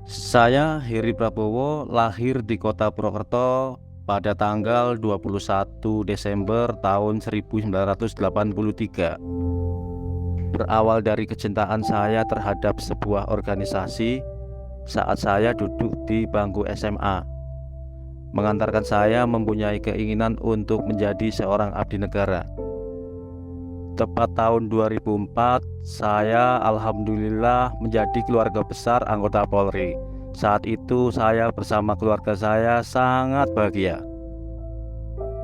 Saya Heri Prabowo lahir di kota Purwokerto pada tanggal 21 Desember tahun 1983. Berawal dari kecintaan saya terhadap sebuah organisasi saat saya duduk di bangku SMA, mengantarkan saya mempunyai keinginan untuk menjadi seorang abdi negara. Tepat tahun 2004, saya alhamdulillah menjadi keluarga besar anggota Polri. Saat itu saya bersama keluarga saya sangat bahagia.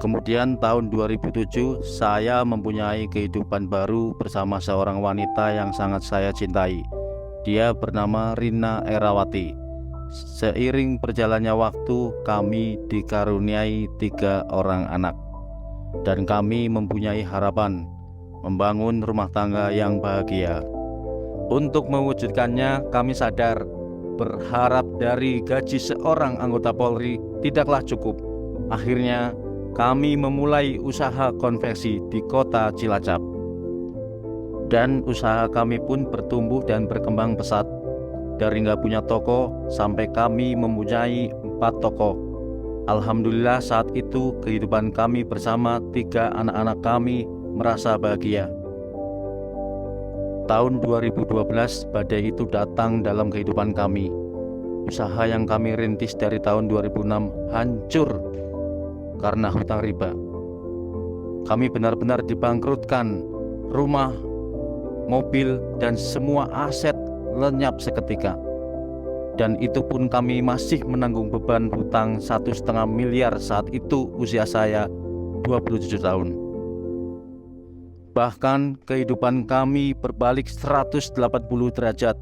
Kemudian tahun 2007, saya mempunyai kehidupan baru bersama seorang wanita yang sangat saya cintai. Dia bernama Rina Erawati. Seiring berjalannya waktu, kami dikaruniai 3 orang anak, dan kami mempunyai harapan membangun rumah tangga yang bahagia. Untuk mewujudkannya, kami sadar berharap dari gaji seorang anggota Polri tidaklah cukup. Akhirnya, kami memulai usaha konveksi di kota Cilacap. Dan usaha kami pun bertumbuh dan berkembang pesat. Dari nggak punya toko sampai kami mempunyai 4 toko. Alhamdulillah saat itu kehidupan kami bersama 3 anak-anak kami merasa bahagia. Tahun 2012 badai itu datang dalam kehidupan kami. Usaha yang kami rintis dari tahun 2006 hancur karena hutang riba. Kami benar-benar dibangkrutkan. Rumah, mobil, dan semua aset lenyap seketika. Dan itu pun kami masih menanggung beban hutang 1,5 miliar saat itu usia saya 27 tahun. Bahkan kehidupan kami berbalik 180 derajat.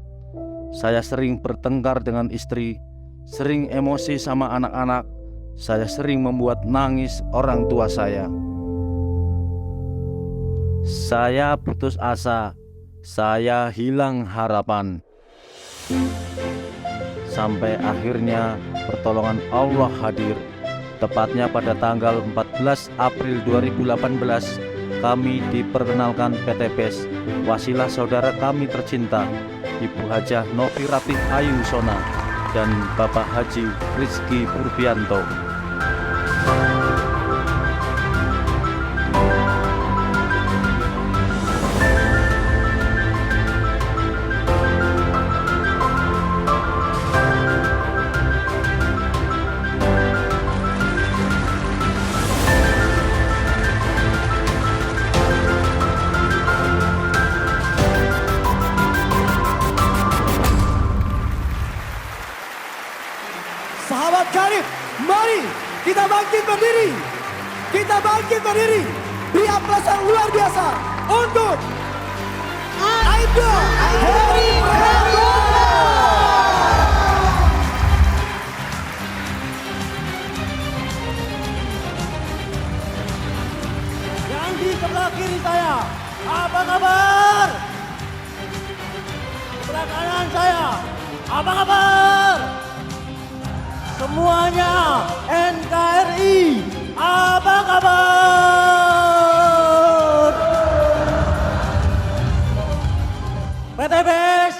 Saya sering bertengkar dengan istri, sering emosi sama anak-anak, saya sering membuat nangis orang tua saya. Saya putus asa, saya hilang harapan. Sampai akhirnya pertolongan Allah hadir. Tepatnya pada tanggal 14 April 2018, kami diperkenalkan PT BES, wasilah saudara kami tercinta, Ibu Hajah Novi Ratih Ayu Sona dan Bapak Haji Rizky Purbianto. Sahabat karib, mari kita bangkit berdiri. Kita bangkit berdiri. Beri aplaus yang luar biasa untuk Aibda Heri Prabowo. Yang di sebelah kiri saya, apa kabar? Sebelah kanan saya, apa kabar? Semuanya NKRI, apa kabar? PT BES,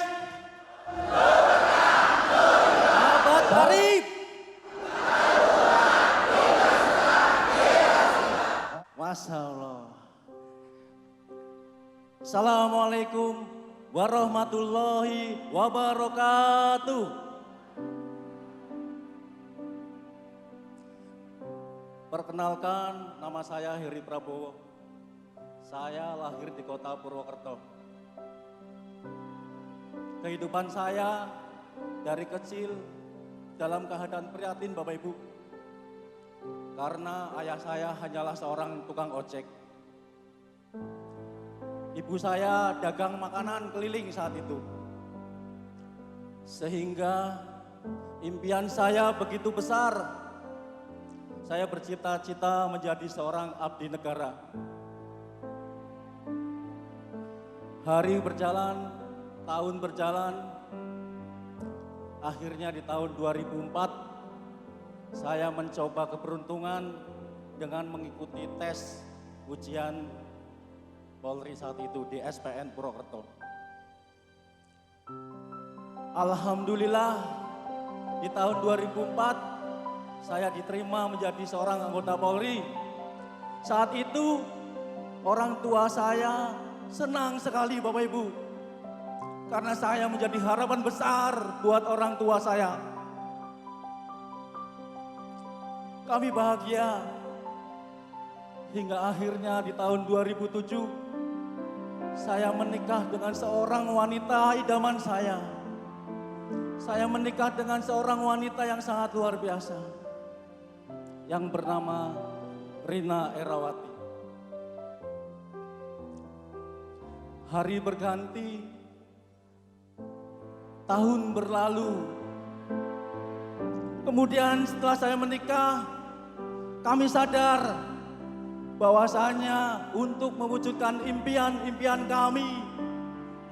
sahabat karib, Masya Allah. Assalamualaikum warahmatullahi wabarakatuh. Perkenalkan, nama saya Heri Prabowo. Saya lahir di kota Purwokerto. Kehidupan saya dari kecil dalam keadaan prihatin Bapak Ibu. Karena ayah saya hanyalah seorang tukang ojek. Ibu saya dagang makanan keliling saat itu. Sehingga impian saya begitu besar. Saya bercita-cita menjadi seorang abdi negara. Hari berjalan, tahun berjalan. Akhirnya di tahun 2004, saya mencoba keberuntungan dengan mengikuti tes ujian Polri saat itu di SPN Purwokerto. Alhamdulillah Di tahun 2004 saya diterima menjadi seorang anggota Polri. Saat itu orang tua saya senang sekali Bapak Ibu, karena saya menjadi harapan besar buat orang tua saya. Kami bahagia hingga akhirnya di tahun 2007 saya menikah dengan seorang wanita idaman saya. Saya menikah dengan seorang wanita yang sangat luar biasa, yang bernama Rina Erawati. Hari berganti, tahun berlalu. Kemudian setelah saya menikah, kami sadar bahwasanya untuk mewujudkan impian-impian kami,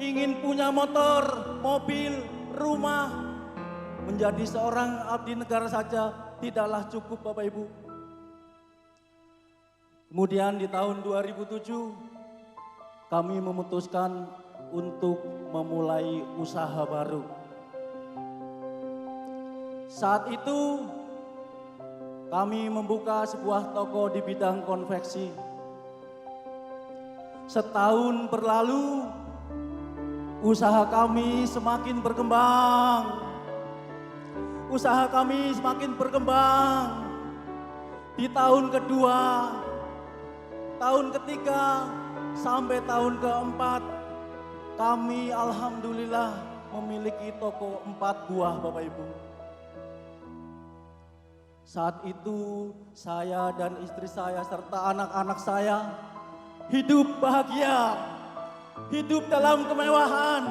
ingin punya motor, mobil, rumah, menjadi seorang abdi negara saja tidaklah cukup Bapak Ibu. Kemudian di tahun 2007 kami memutuskan untuk memulai usaha baru. Saat itu kami membuka sebuah toko di bidang konveksi. Setahun berlalu, usaha kami semakin berkembang. Usaha kami semakin berkembang. Di tahun kedua, tahun ketiga, sampai tahun keempat, kami alhamdulillah memiliki toko 4 buah Bapak Ibu. Saat itu saya dan istri saya serta anak-anak saya hidup bahagia, hidup dalam kemewahan.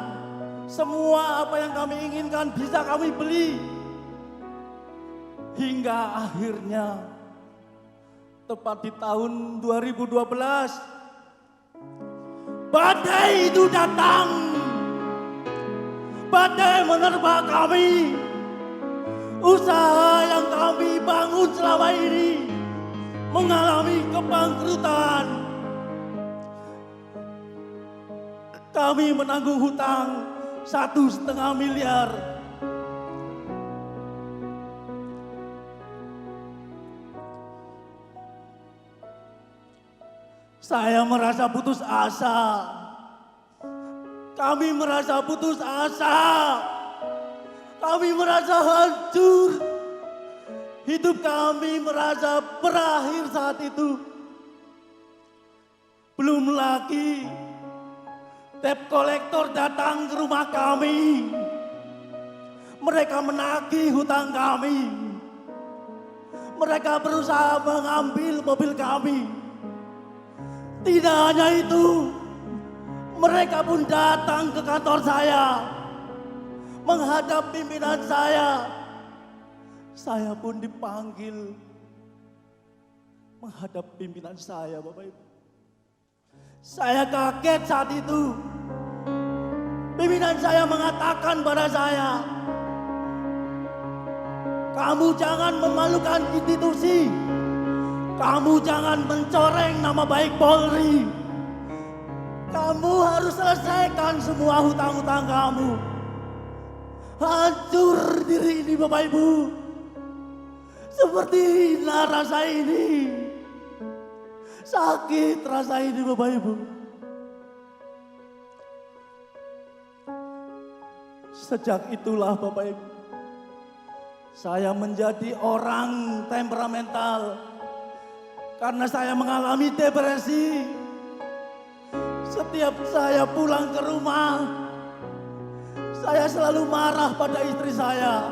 Semua apa yang kami inginkan bisa kami beli. Hingga akhirnya tepat di tahun 2012 badai itu datang. Badai menerpa kami. Usaha yang kami bangun selama ini mengalami kebangkrutan. Kami menanggung hutang 1,5 miliar. Saya merasa putus asa. Kami merasa putus asa. Kami merasa hancur. Hidup kami merasa berakhir saat itu. Belum lagi debt collector datang ke rumah kami. Mereka menagih hutang kami. Mereka berusaha mengambil mobil kami. Tidak hanya itu, mereka pun datang ke kantor saya, menghadap pimpinan saya. Saya pun dipanggil menghadap pimpinan saya, Bapak Ibu. Saya kaget saat itu. Pimpinan saya mengatakan pada saya, "Kamu jangan memalukan institusi. Kamu jangan mencoreng nama baik Polri. Kamu harus selesaikan semua hutang-hutang kamu." Hancur diri ini Bapak Ibu. Seperti rasa ini. Sakit rasa ini Bapak Ibu. Sejak itulah Bapak Ibu, saya menjadi orang temperamental. Karena saya mengalami depresi. Setiap saya pulang ke rumah, saya selalu marah pada istri saya.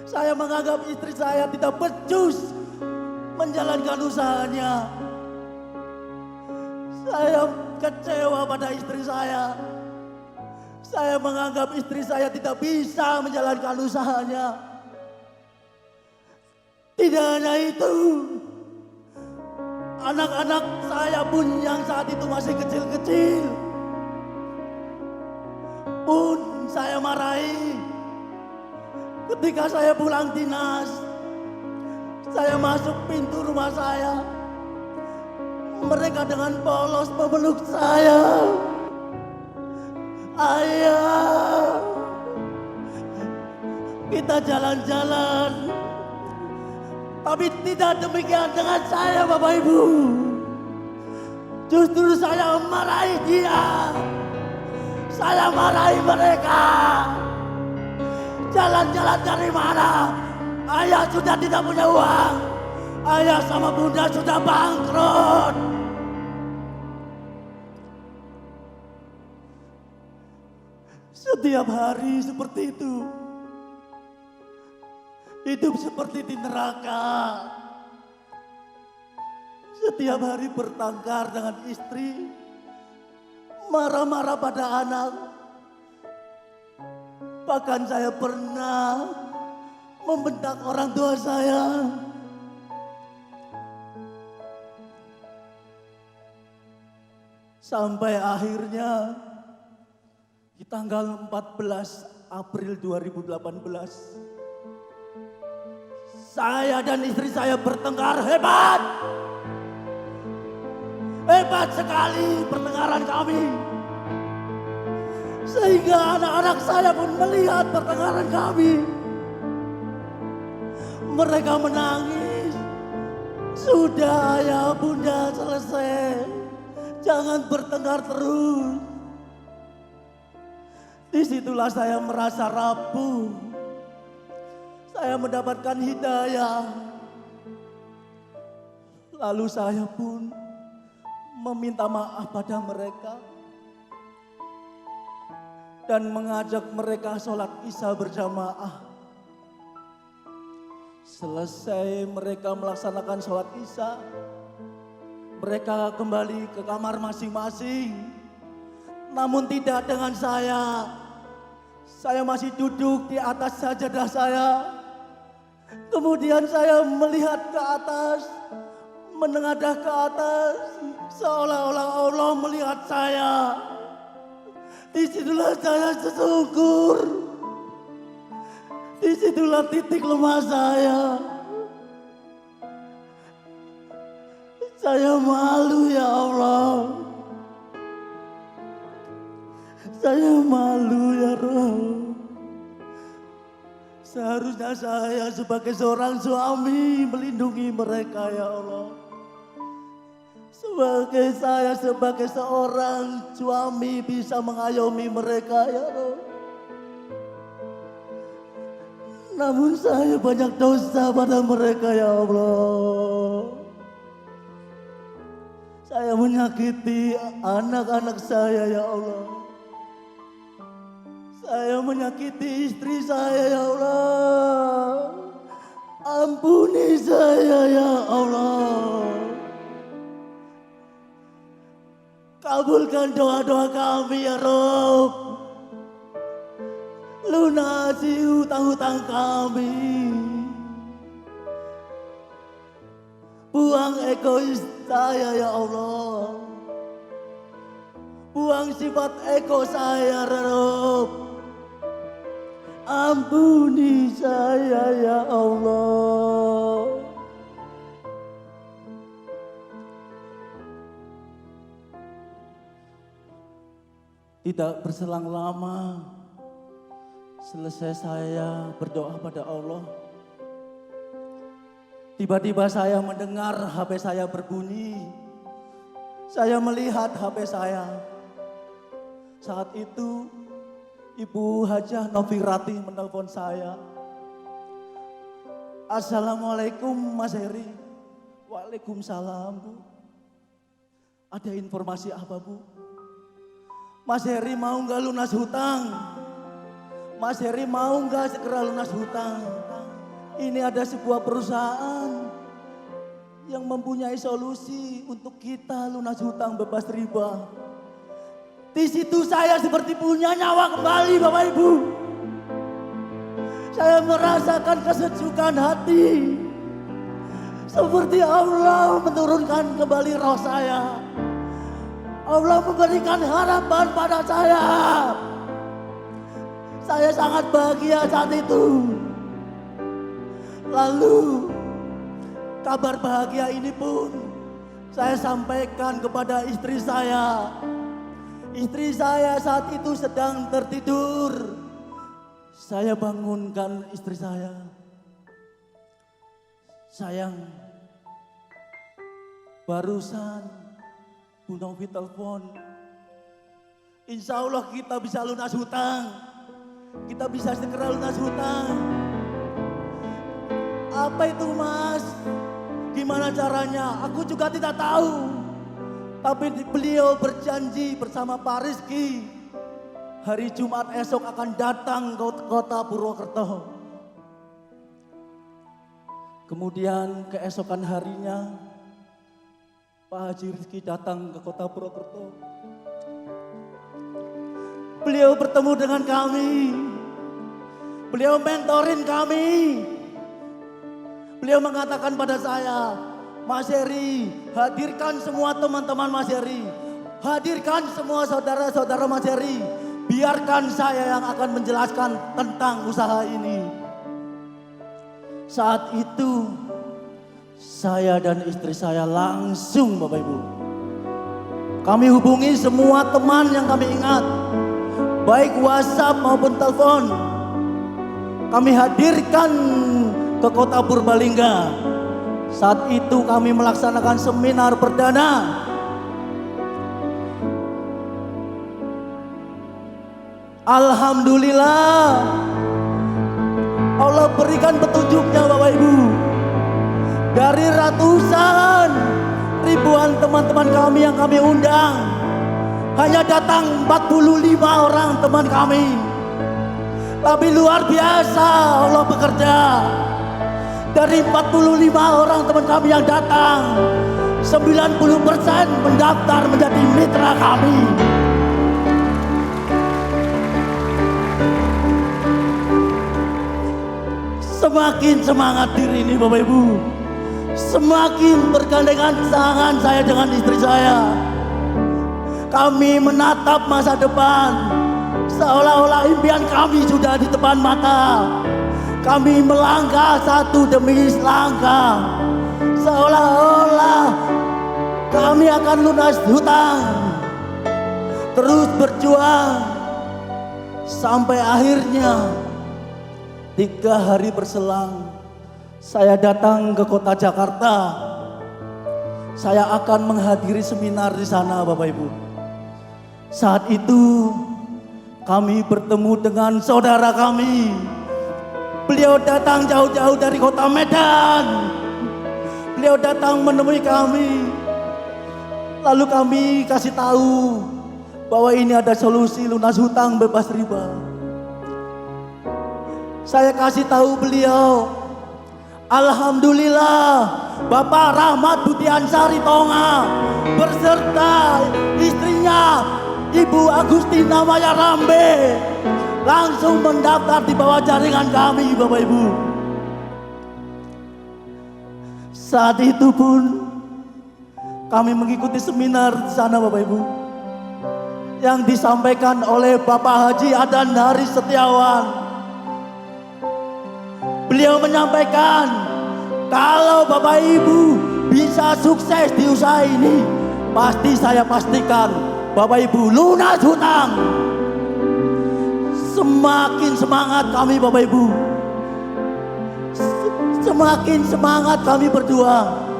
Saya menganggap istri saya tidak becus menjalankan usahanya. Saya kecewa pada istri saya. Saya menganggap istri saya tidak bisa menjalankan usahanya. Tidak hanya itu, anak-anak saya pun yang saat itu masih kecil-kecil pun saya marahi. Ketika saya pulang dinas, saya masuk pintu rumah saya, mereka dengan polos memeluk saya. "Ayah, kita jalan-jalan. Tapi tidak demikian dengan saya, Bapak Ibu. Justru saya marahi dia. Saya marahi mereka. Jalan-jalan dari mana? Ayah sudah tidak punya uang. Ayah sama bunda sudah bangkrut. Setiap hari seperti itu. Hidup seperti di neraka. Setiap hari bertengkar dengan istri. Marah-marah pada anak. Bahkan saya pernah membentak orang tua saya. Sampai akhirnya di tanggal 14 April 2018 saya dan istri saya bertengkar hebat. Hebat sekali pertengkaran kami. Sehingga anak-anak saya pun melihat pertengkaran kami. Mereka menangis. Sudah ayah bunda selesai. Jangan bertengkar terus. Disitulah saya merasa rapuh. Saya mendapatkan hidayah. Lalu saya pun meminta maaf pada mereka. Dan mengajak mereka sholat isya berjamaah. Selesai mereka melaksanakan sholat isya. Mereka kembali ke kamar masing-masing. Namun tidak dengan saya. Saya masih duduk di atas sajadah saya. Kemudian saya melihat ke atas, menengadah ke atas, seolah-olah Allah melihat saya. Disitulah saya tersungkur. Disitulah titik lemah saya. Saya malu ya Allah. Saya malu ya Rabb. Seharusnya saya sebagai seorang suami melindungi mereka ya Allah. Sebagai seorang suami bisa mengayomi mereka ya Allah. Namun saya banyak dosa pada mereka ya Allah. Saya menyakiti anak-anak saya ya Allah. Saya menyakiti istri saya ya Allah. Ampuni saya ya Allah. Kabulkan doa-doa kami ya Rabb. Lunasi hutang-hutang kami. Buang egois saya ya Allah. Buang sifat ego saya ya Rabb. Ampuni saya ya Allah. Tidak berselang lama, selesai saya berdoa pada Allah. Tiba-tiba saya mendengar HP saya berbunyi. Saya melihat HP saya. Saat itu Ibu Hajah Novirati menelpon saya. Assalamualaikum Mas Heri. Waalaikumsalam Bu. Ada informasi apa Bu? Mas Heri mau nggak lunas hutang? Mas Heri mau nggak segera lunas hutang? Ini ada sebuah perusahaan yang mempunyai solusi untuk kita lunas hutang bebas riba. Di situ saya seperti punya nyawa kembali Bapak Ibu. Saya merasakan kesejukan hati. Seperti Allah menurunkan kembali roh saya. Allah memberikan harapan pada saya. Saya sangat bahagia saat itu. Lalu kabar bahagia ini pun saya sampaikan kepada istri saya. Istri saya saat itu sedang tertidur. Saya bangunkan istri saya. Sayang, barusan Bu Novi telepon. Insya Allah kita bisa lunas hutang. Kita bisa segera lunas hutang. Apa itu Mas? Gimana caranya? Aku juga tidak tahu. Tapi beliau berjanji bersama Pak Rizky. Hari Jumat esok akan datang ke kota Purwokerto. Kemudian keesokan harinya Pak Haji Rizky datang ke kota Purwokerto. Beliau bertemu dengan kami. Beliau mentorin kami. Beliau mengatakan pada saya, Mas Heri, hadirkan semua teman-teman Mas Heri. Hadirkan semua saudara-saudara Mas Heri. Biarkan saya yang akan menjelaskan tentang usaha ini. Saat itu saya dan istri saya langsung Bapak Ibu. Kami hubungi semua teman yang kami ingat. Baik WhatsApp maupun telepon. Kami hadirkan ke kota Purbalingga. Saat itu kami melaksanakan seminar perdana. Alhamdulillah, Allah berikan petunjuknya Bapak Ibu. Dari ratusan, ribuan teman-teman kami yang kami undang, hanya datang 45 orang teman kami. Tapi luar biasa Allah bekerja. Dari 45 orang teman kami yang datang, 90% mendaftar menjadi mitra kami. Semakin semangat diri ini Bapak Ibu. Semakin bergandengan tangan saya dengan istri saya. Kami menatap masa depan. Seolah-olah impian kami sudah di depan mata. Kami melangkah satu demi selangkah. Seolah-olah kami akan lunas hutang. Terus berjuang. Sampai akhirnya 3 hari berselang, saya datang ke kota Jakarta. Saya akan menghadiri seminar di sana Bapak Ibu. Saat itu kami bertemu dengan saudara kami. Beliau datang jauh-jauh dari kota Medan. Beliau datang menemui kami. Lalu kami kasih tahu bahwa ini ada solusi lunas hutang bebas riba. Saya kasih tahu beliau, alhamdulillah Bapak Rahmat Budiansari Tonga berserta istrinya Ibu Agustina Maya Rambe langsung mendaftar di bawah jaringan kami Bapak Ibu. Saat itu pun kami mengikuti seminar di sana Bapak Ibu, yang disampaikan oleh Bapak Haji Adan Haris Setiawan. Beliau menyampaikan, kalau Bapak Ibu bisa sukses di usaha ini, pasti saya pastikan Bapak Ibu lunas hutang. Semakin semangat kami Bapak Ibu. Semakin semangat kami berjuang.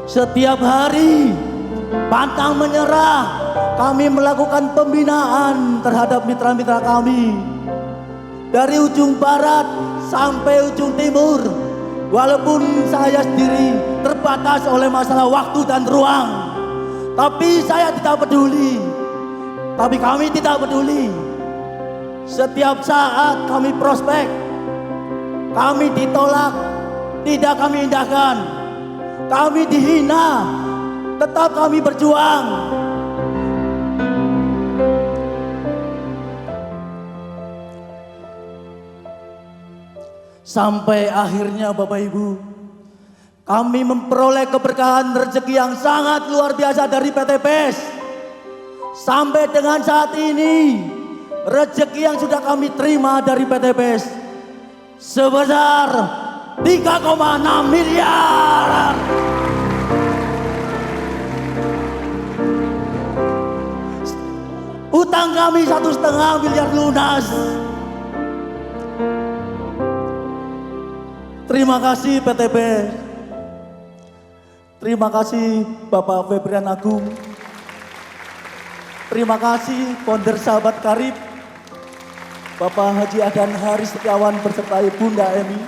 Setiap hari pantang menyerah, kami melakukan pembinaan terhadap mitra-mitra kami. Dari ujung barat sampai ujung timur. Walaupun saya sendiri terbatas oleh masalah waktu dan ruang, tapi saya tidak peduli. Tapi kami tidak peduli. Setiap saat kami prospek, kami ditolak, tidak kami indahkan. Kami dihina, tetap kami berjuang. Sampai akhirnya Bapak Ibu, kami memperoleh keberkahan rezeki yang sangat luar biasa dari PT PES. Sampai dengan saat ini, rezeki yang sudah kami terima dari PT PES sebesar 3,6 miliar. Utang kami 1,5 miliar lunas. Terima kasih PTB. Terima kasih Bapak Febrian Agung. Terima kasih founder Sahabat Karib, Bapak Haji Adan Haris Setiawan beserta Ibunda Emi.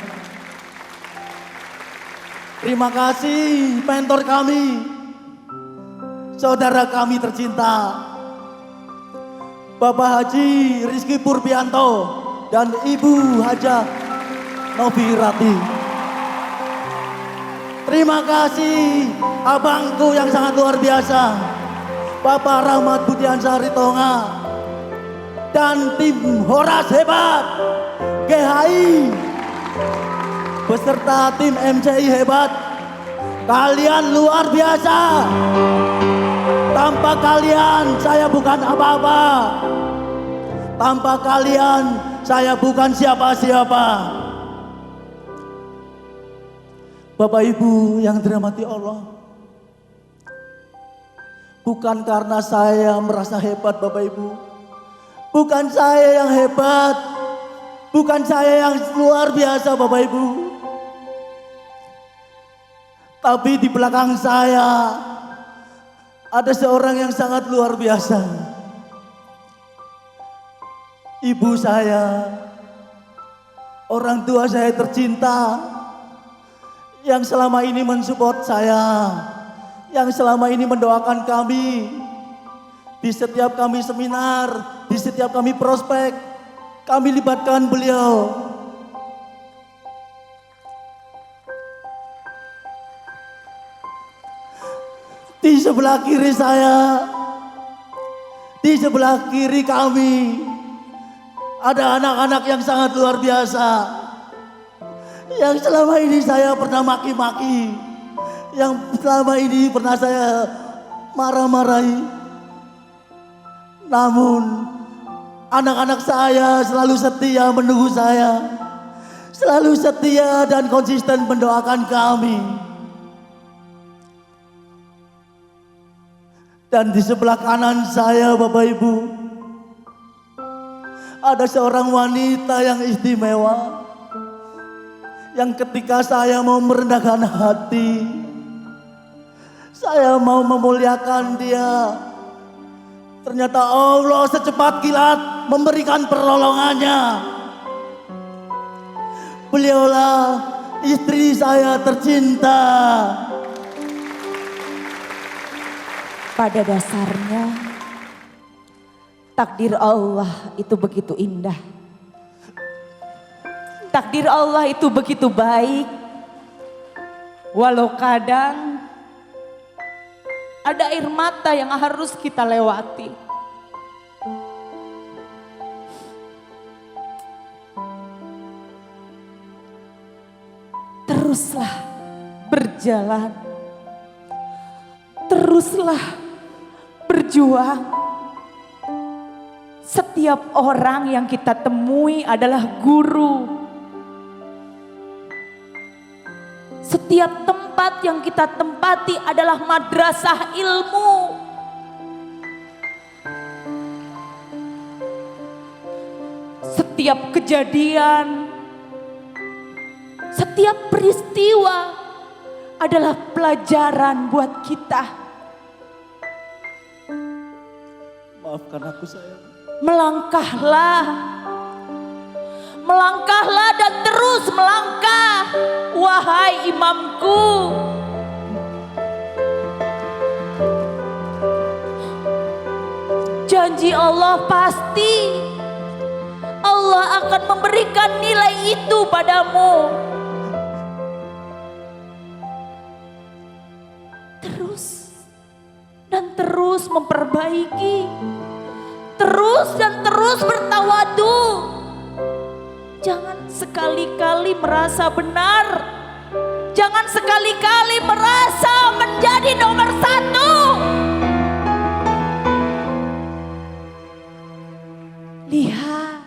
Terima kasih mentor kami, saudara kami tercinta, Bapak Haji Rizky Purbianto dan Ibu Haja Novi Rati. Terima kasih abangku yang sangat luar biasa, Bapak Rahmat Budiansari Tonga dan tim Horas Hebat GHI beserta tim MCI Hebat. Kalian luar biasa. Tanpa kalian saya bukan apa-apa. Tanpa kalian saya bukan siapa-siapa. Bapak Ibu yang dirahmati Allah, bukan karena saya merasa hebat Bapak Ibu, bukan saya yang hebat, bukan saya yang luar biasa Bapak Ibu, tapi di belakang saya ada seorang yang sangat luar biasa. Ibu saya, orang tua saya tercinta, yang selama ini mensupport saya, yang selama ini mendoakan kami, di setiap kami seminar, di setiap kami prospek, kami libatkan beliau. Di sebelah kiri saya, di sebelah kiri kami, ada anak-anak yang sangat luar biasa, yang selama ini saya pernah maki-maki, yang selama ini pernah saya marah-marahi. Namun anak-anak saya selalu setia menunggu saya, selalu setia dan konsisten mendoakan kami. Dan di sebelah kanan saya Bapak Ibu, ada seorang wanita yang istimewa, yang ketika saya mau merendahkan hati, saya mau memuliakan dia, ternyata Allah secepat kilat memberikan pertolongannya. Beliaulah istri saya tercinta. Pada dasarnya takdir Allah itu begitu indah. Takdir Allah itu begitu baik. Walau kadang ada air mata yang harus kita lewati. Teruslah berjalan. Teruslah berjuang. Setiap orang yang kita temui adalah guru. Setiap tempat yang kita tempati adalah madrasah ilmu. Setiap kejadian, setiap peristiwa adalah pelajaran buat kita. Maafkan aku sayang. Melangkahlah. Melangkahlah dan terus melangkah, wahai imamku. Janji Allah pasti. Allah akan memberikan nilai itu padamu. Terus dan terus memperbaiki. Terus dan terus bertawadu. Jangan sekali-kali merasa benar. Jangan sekali-kali merasa menjadi nomor satu. Lihat,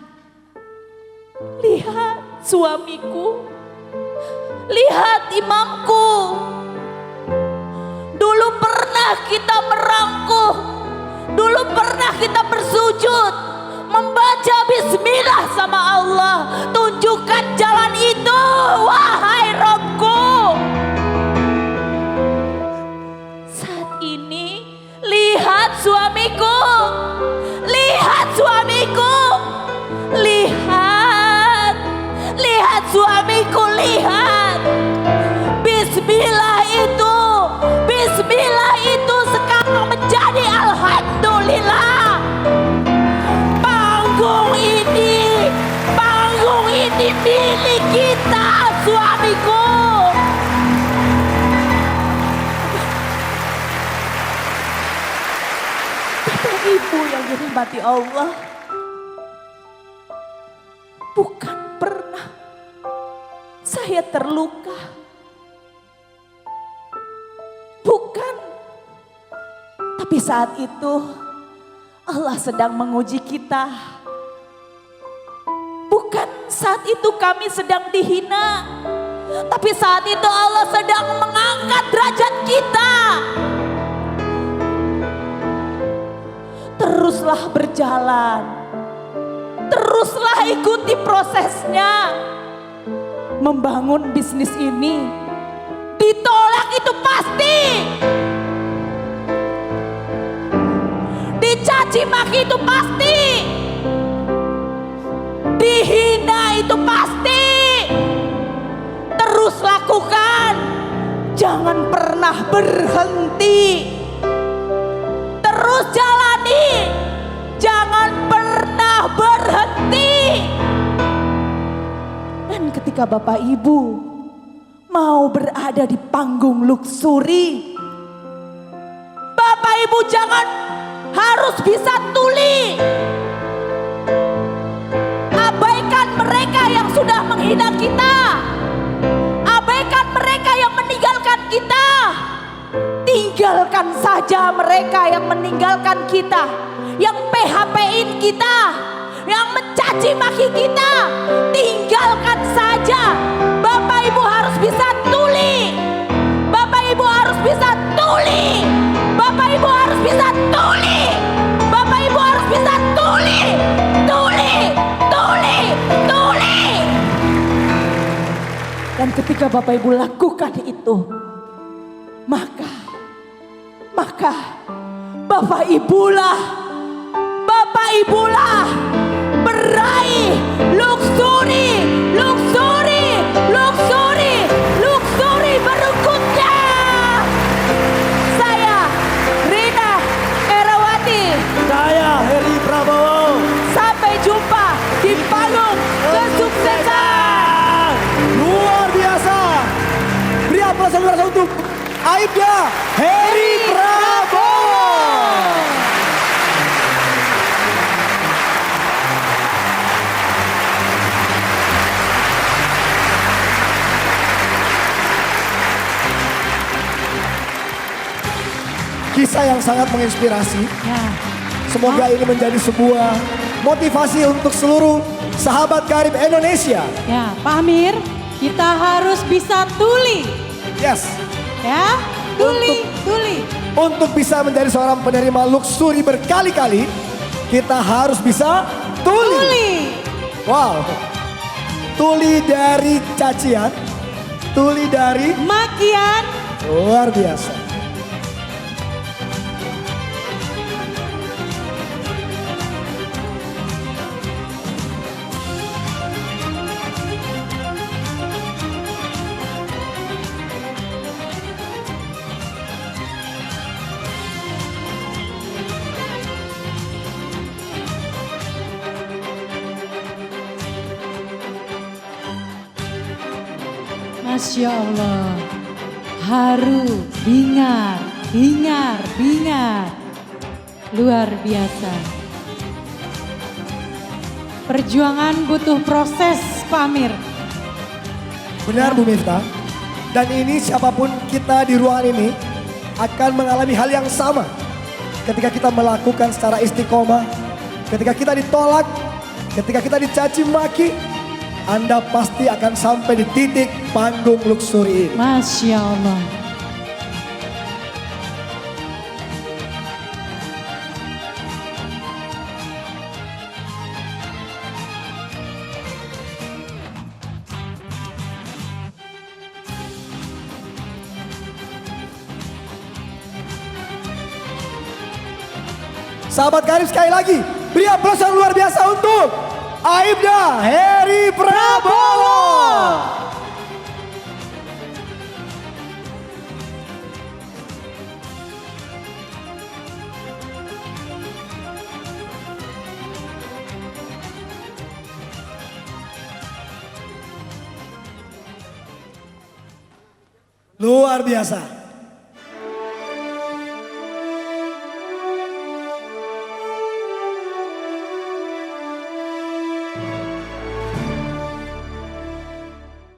lihat suamiku. Lihat imamku. Dulu pernah kita merangkuh. Dulu pernah kita bersujud, membaca bismillah sama Allah. Tunjukkan jalan itu, wahai dirahmati Allah, bukan pernah saya terluka. Bukan. Tapi saat itu Allah sedang menguji kita. Bukan saat itu kami sedang dihina. Tapi saat itu Allah sedang mengangkat derajat kita. Teruslah berjalan. Teruslah ikuti prosesnya. Membangun bisnis ini ditolak itu pasti. Dicaci maki itu pasti. Dihina itu pasti. Terus lakukan. Jangan pernah berhenti. Terus jalani. Jangan pernah berhenti. Dan ketika Bapak Ibu mau berada di panggung luksuri, Bapak Ibu jangan harus bisa tuli. Abaikan mereka yang sudah menghina kita. Abaikan mereka yang meninggalkan kita. Tinggalkan saja mereka yang meninggalkan kita, yang PHP-in kita, yang mencaci maki kita. Tinggalkan saja. Bapak Ibu harus bisa tuli. Bapak Ibu harus bisa tuli. Bapak Ibu harus bisa tuli. Bapak Ibu harus bisa tuli. Tuli. Tuli. Tuli. Dan ketika Bapak Ibu lakukan itu, maka Bapak Ibulah meraih luksuri berikutnya. Saya Rina Erawati. Saya Heri Prabowo. Sampai jumpa di panggung kesuksesan. Luar biasa. Beri aplaus yang luar biasa untuk Aibda Heri Prabowo. Kisah yang sangat menginspirasi. Ya, Semoga ini menjadi sebuah motivasi untuk seluruh sahabat karib Indonesia. ya, Pak Amir, kita harus bisa tuli, Yes. ya, tuli. Untuk bisa menjadi seorang penerima luksuri berkali-kali, kita harus bisa tuli. Tuli. Wow. Tuli dari cacian, tuli dari Makian. luar biasa. Masya Allah. Haru, bingar. Luar biasa. Perjuangan butuh proses, Pak Amir. Benar Bu Miftah. Dan ini siapapun kita di ruangan ini akan mengalami hal yang sama. Ketika kita melakukan secara istiqomah, ketika kita ditolak, ketika kita dicaci maki, Anda pasti akan sampai di titik panggung luksuri ini. Masya Allah. Sahabat karib sekali lagi, beri aplaus yang luar biasa untuk Aibda Heri Prabowo. Luar biasa.